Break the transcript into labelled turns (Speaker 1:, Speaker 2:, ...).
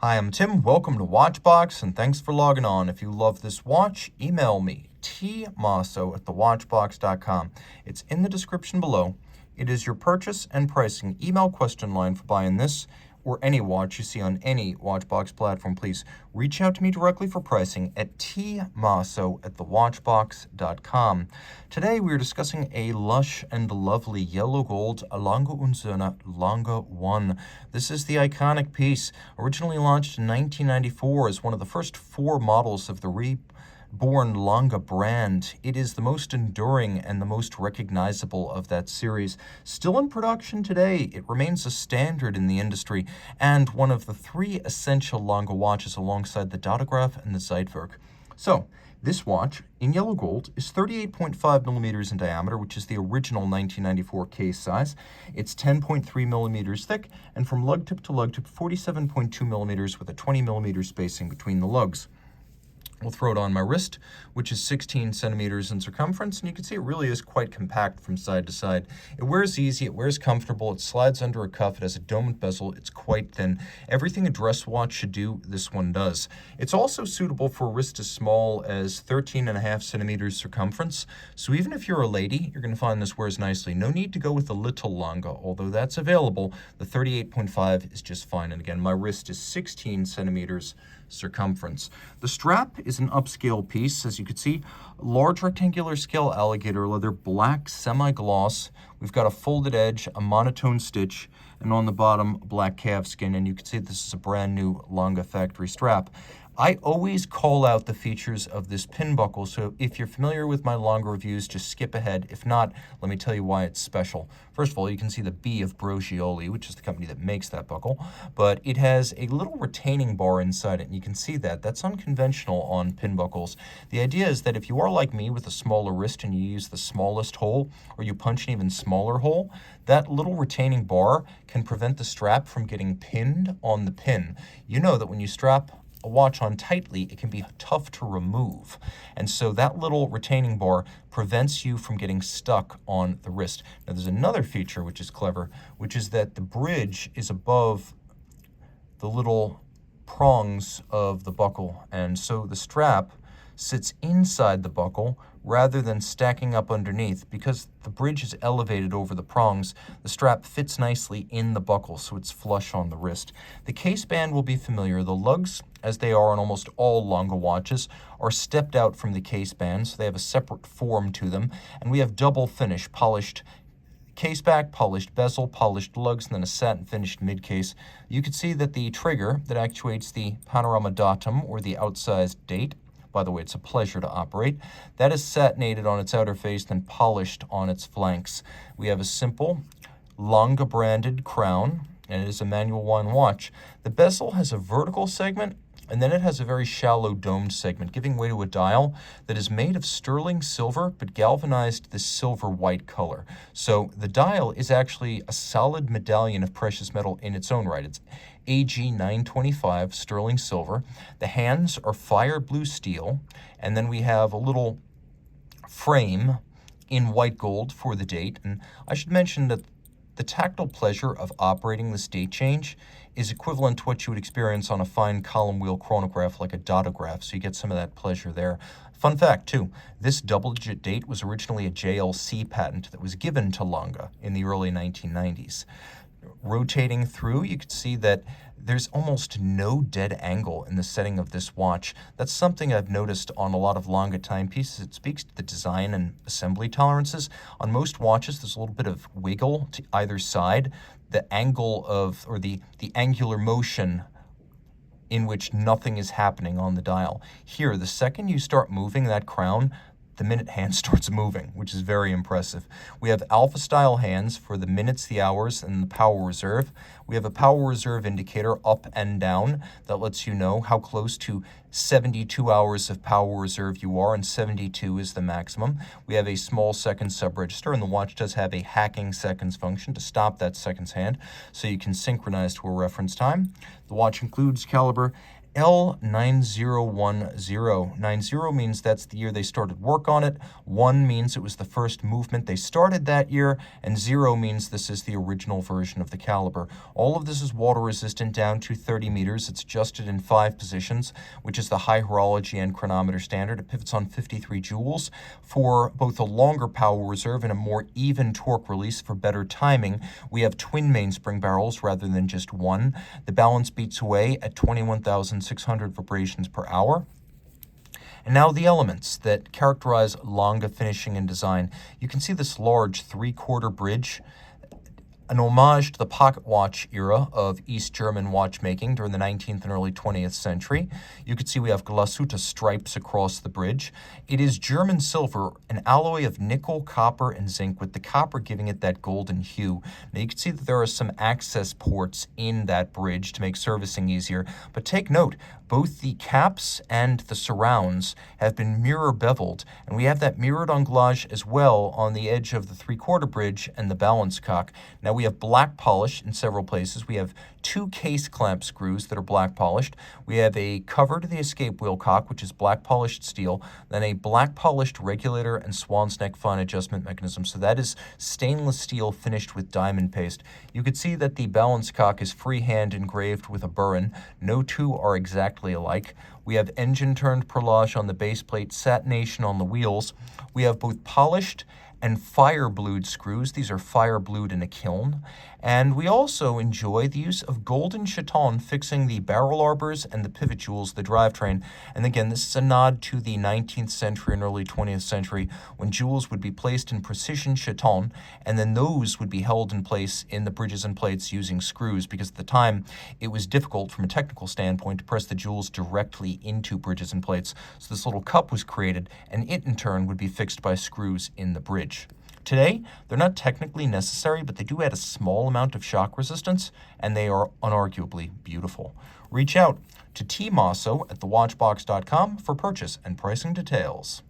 Speaker 1: Hi, I'm Tim. Welcome to Watchbox, and thanks for logging on. If you love this watch, email me, tmosso@thewatchbox.com. It's in the description below. It is your purchase and pricing email question line for buying this or any watch you see on any Watchbox platform. Please reach out to me directly for pricing at tmosso@thewatchbox.com. Today we are discussing a lush and lovely yellow gold Lange Söhne Lange 1. This is the iconic piece, originally launched in 1994 as one of the first 4 models of the reborn Lange brand. It is the most enduring and the most recognizable of that series. Still in production today, it remains a standard in the industry and one of the 3 essential Lange watches alongside the Datograph and the Zeitwerk. So, this watch, in yellow gold, is 38.5 millimeters in diameter, which is the original 1994 case size. It's 10.3 millimeters thick, and from lug tip to lug tip, 47.2 millimeters with a 20 millimeter spacing between the lugs. We'll throw it on my wrist, which is 16 centimeters in circumference, and you can see it really is quite compact from side to side. It wears easy, it wears comfortable, it slides under a cuff, it has a domed bezel, it's quite thin. Everything a dress watch should do, this one does. It's also suitable for a wrist as small as 13.5 centimeters circumference, so even if you're a lady, you're going to find this wears nicely. No need to go with the little Lange, although that's available. The 38.5 is just fine, and again, my wrist is 16 centimeters circumference. The strap is an upscale piece, as you can see, large rectangular scale alligator leather, black semi-gloss. We've got a folded edge, a monotone stitch, and on the bottom, black calfskin, and you can see this is a brand new Lange factory strap. I always call out the features of this pin buckle, so if you're familiar with my Lange reviews, just skip ahead. If not, let me tell you why it's special. First of all, you can see the B of Brogioli, which is the company that makes that buckle, but it has a little retaining bar inside it, and you can see that. That's unconventional on pin buckles. The idea is that if you are like me with a smaller wrist and you use the smallest hole, or you punch an even smaller hole, that little retaining bar can prevent the strap from getting pinned on the pin. You know that when you strap a watch on tightly, it can be tough to remove. And so that little retaining bar prevents you from getting stuck on the wrist. Now there's another feature which is clever, which is that the bridge is above the little prongs of the buckle. And so the strap sits inside the buckle rather than stacking up underneath. Because the bridge is elevated over the prongs, the strap fits nicely in the buckle, so it's flush on the wrist. The case band will be familiar. The lugs, as they are on almost all Lange watches, are stepped out from the case band, so they have a separate form to them, and we have double finish, polished case back, polished bezel, polished lugs, and then a satin finished mid-case. You can see that the trigger that actuates the panorama datum, or the outsize date, by the way, it's a pleasure to operate, that is satinated on its outer face, then polished on its flanks. We have a simple Lange branded crown, and it is a manual 1 watch. The bezel has a vertical segment, and then it has a very shallow domed segment, giving way to a dial that is made of sterling silver, but galvanized this silver white color. So the dial is actually a solid medallion of precious metal in its own right. It's AG 925 sterling silver. The hands are fire blue steel, and then we have a little frame in white gold for the date. And I should mention that the tactile pleasure of operating this date change is equivalent to what you would experience on a fine column wheel chronograph like a dotograph, so you get some of that pleasure there. Fun fact, too, this double-digit date was originally a JLC patent that was given to Lange in the early 1990s. Rotating through, you can see that there's almost no dead angle in the setting of this watch. That's something I've noticed on a lot of Lange timepieces. It speaks to the design and assembly tolerances. On most watches, there's a little bit of wiggle to either side. The angle of, or the angular motion in which nothing is happening on the dial. Here, the second you start moving that crown, the minute hand starts moving, which is very impressive. We have alpha style hands for the minutes, the hours, and the power reserve. We have a power reserve indicator up and down that lets you know how close to 72 hours of power reserve you are, and 72 is the maximum. We have a small seconds sub-register, and the watch does have a hacking seconds function to stop that seconds hand, so you can synchronize to a reference time. The watch includes caliber L9010. 90 means that's the year they started work on it. 1 means it was the first movement they started that year. And 0 means this is the original version of the caliber. All of this is water resistant down to 30 meters. It's adjusted in 5 positions, which is the high horology and chronometer standard. It pivots on 53 joules for both a longer power reserve and a more even torque release for better timing. We have twin mainspring barrels rather than just one. The balance beats away at 21,600 vibrations per hour. And now the elements that characterize Lange finishing and design. You can see this large 3/4 bridge, an homage to the pocket watch era of East German watchmaking during the 19th and early 20th century. You can see we have glasuta stripes across the bridge. It is German silver, an alloy of nickel, copper, and zinc, with the copper giving it that golden hue. Now you can see that there are some access ports in that bridge to make servicing easier, but take note, both the caps and the surrounds have been mirror beveled, and we have that mirrored anglage as well on the edge of the 3/4 bridge and the balance cock. Now we have black polish in several places. We have 2 case clamp screws that are black polished. We have a cover to the escape wheel cock, which is black polished steel, then a black polished regulator and swan's neck fine adjustment mechanism. So that is stainless steel finished with diamond paste. You can see that the balance cock is freehand engraved with a burin. No two are exactly alike. We have engine turned perlage on the base plate, satination on the wheels. We have both polished and fire blued screws. These are fire blued in a kiln. And we also enjoy the use of golden chaton fixing the barrel arbors and the pivot jewels of the drivetrain. And again, this is a nod to the 19th century and early 20th century when jewels would be placed in precision chaton, and then those would be held in place in the bridges and plates using screws, because at the time it was difficult from a technical standpoint to press the jewels directly into bridges and plates. So this little cup was created, and it in turn would be fixed by screws in the bridge. Today, they're not technically necessary, but they do add a small amount of shock resistance, and they are unarguably beautiful. Reach out to Team Mosso at thewatchbox.com for purchase and pricing details.